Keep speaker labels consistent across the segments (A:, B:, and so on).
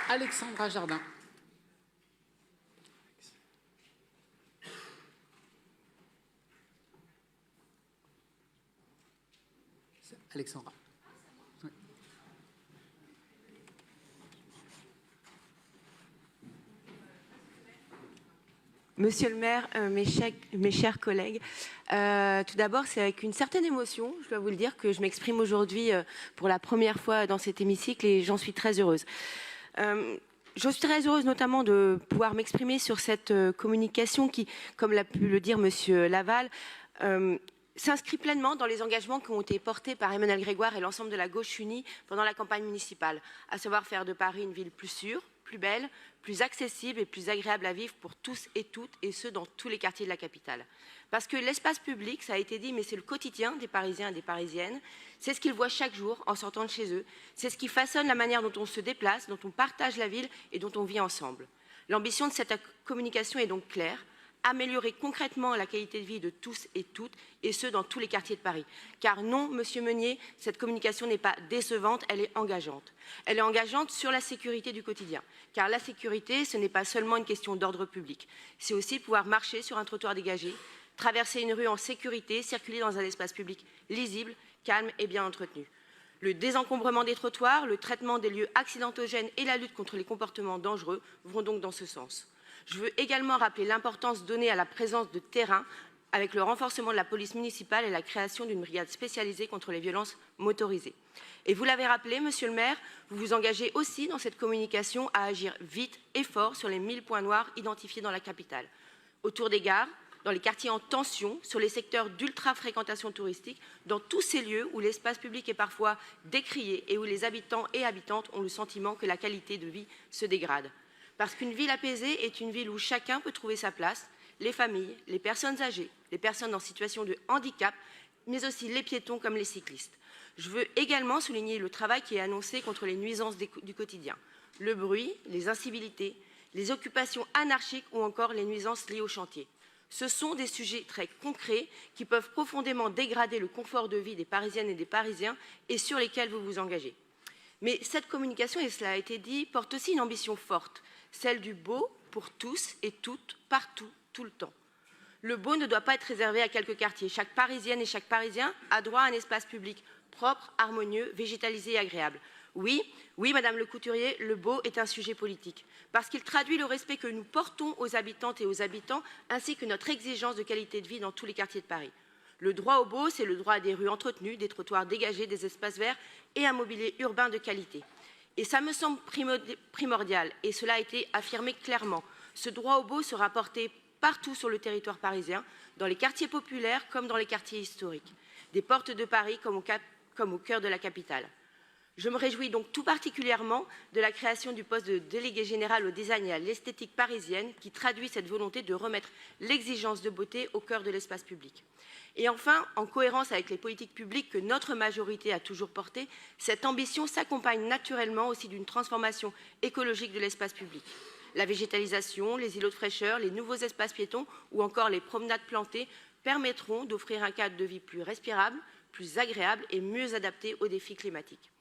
A: Alexandra Jardin. Alexandra. Oui.
B: Monsieur le maire, mes chers collègues, tout d'abord, c'est avec une certaine émotion, je dois vous le dire, que je m'exprime aujourd'hui pour la première fois dans cet hémicycle et j'en suis très heureuse. Je suis très heureuse notamment de pouvoir m'exprimer sur cette communication qui, comme l'a pu le dire Monsieur Laval, s'inscrit pleinement dans les engagements qui ont été portés par Emmanuel Grégoire et l'ensemble de la gauche unie pendant la campagne municipale, à savoir faire de Paris une ville plus sûre, plus belle, plus accessible et plus agréable à vivre pour tous et toutes, et ce, dans tous les quartiers de la capitale. Parce que l'espace public, ça a été dit, mais c'est le quotidien des Parisiens et des Parisiennes. C'est ce qu'ils voient chaque jour en sortant de chez eux. C'est ce qui façonne la manière dont on se déplace, dont on partage la ville et dont on vit ensemble. L'ambition de cette communication est donc claire. Améliorer concrètement la qualité de vie de tous et toutes, et ce, dans tous les quartiers de Paris. Car non, Monsieur Meunier, cette communication n'est pas décevante, elle est engageante. Elle est engageante sur la sécurité du quotidien. Car la sécurité, ce n'est pas seulement une question d'ordre public. C'est aussi pouvoir marcher sur un trottoir dégagé, traverser une rue en sécurité, circuler dans un espace public lisible, calme et bien entretenu. Le désencombrement des trottoirs, le traitement des lieux accidentogènes et la lutte contre les comportements dangereux vont donc dans ce sens. Je veux également rappeler l'importance donnée à la présence de terrain avec le renforcement de la police municipale et la création d'une brigade spécialisée contre les violences motorisées. Et vous l'avez rappelé, Monsieur le maire, vous vous engagez aussi dans cette communication à agir vite et fort sur les 1000 points noirs identifiés dans la capitale, autour des gares, dans les quartiers en tension, sur les secteurs d'ultra-fréquentation touristique, dans tous ces lieux où l'espace public est parfois décrié et où les habitants et habitantes ont le sentiment que la qualité de vie se dégrade. Parce qu'une ville apaisée est une ville où chacun peut trouver sa place, les familles, les personnes âgées, les personnes en situation de handicap, mais aussi les piétons comme les cyclistes. Je veux également souligner le travail qui est annoncé contre les nuisances du quotidien. Le bruit, les incivilités, les occupations anarchiques ou encore les nuisances liées au chantier. Ce sont des sujets très concrets qui peuvent profondément dégrader le confort de vie des Parisiennes et des Parisiens et sur lesquels vous vous engagez. Mais cette communication, et cela a été dit, porte aussi une ambition forte, celle du beau pour tous et toutes, partout, tout le temps. Le beau ne doit pas être réservé à quelques quartiers. Chaque Parisienne et chaque Parisien a droit à un espace public propre, harmonieux, végétalisé et agréable. Oui, Madame le Couturier, le beau est un sujet politique, parce qu'il traduit le respect que nous portons aux habitantes et aux habitants, ainsi que notre exigence de qualité de vie dans tous les quartiers de Paris. Le droit au beau, c'est le droit à des rues entretenues, des trottoirs dégagés, des espaces verts et un mobilier urbain de qualité. Et ça me semble primordial, et cela a été affirmé clairement. Ce droit au beau sera porté partout sur le territoire parisien, dans les quartiers populaires comme dans les quartiers historiques, des portes de Paris comme au cœur de la capitale. Je me réjouis donc tout particulièrement de la création du poste de délégué général au design et à l'esthétique parisienne qui traduit cette volonté de remettre l'exigence de beauté au cœur de l'espace public. Et enfin, en cohérence avec les politiques publiques que notre majorité a toujours portées, cette ambition s'accompagne naturellement aussi d'une transformation écologique de l'espace public. La végétalisation, les îlots de fraîcheur, les nouveaux espaces piétons ou encore les promenades plantées permettront d'offrir un cadre de vie plus respirable, plus agréable et mieux adapté aux défis climatiques.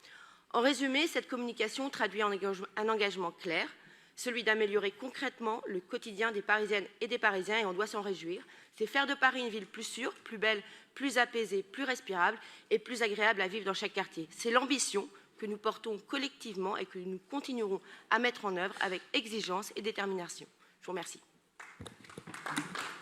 B: En résumé, cette communication traduit un engagement clair, celui d'améliorer concrètement le quotidien des Parisiennes et des Parisiens, et on doit s'en réjouir. C'est faire de Paris une ville plus sûre, plus belle, plus apaisée, plus respirable et plus agréable à vivre dans chaque quartier. C'est l'ambition que nous portons collectivement et que nous continuerons à mettre en œuvre avec exigence et détermination. Je vous remercie.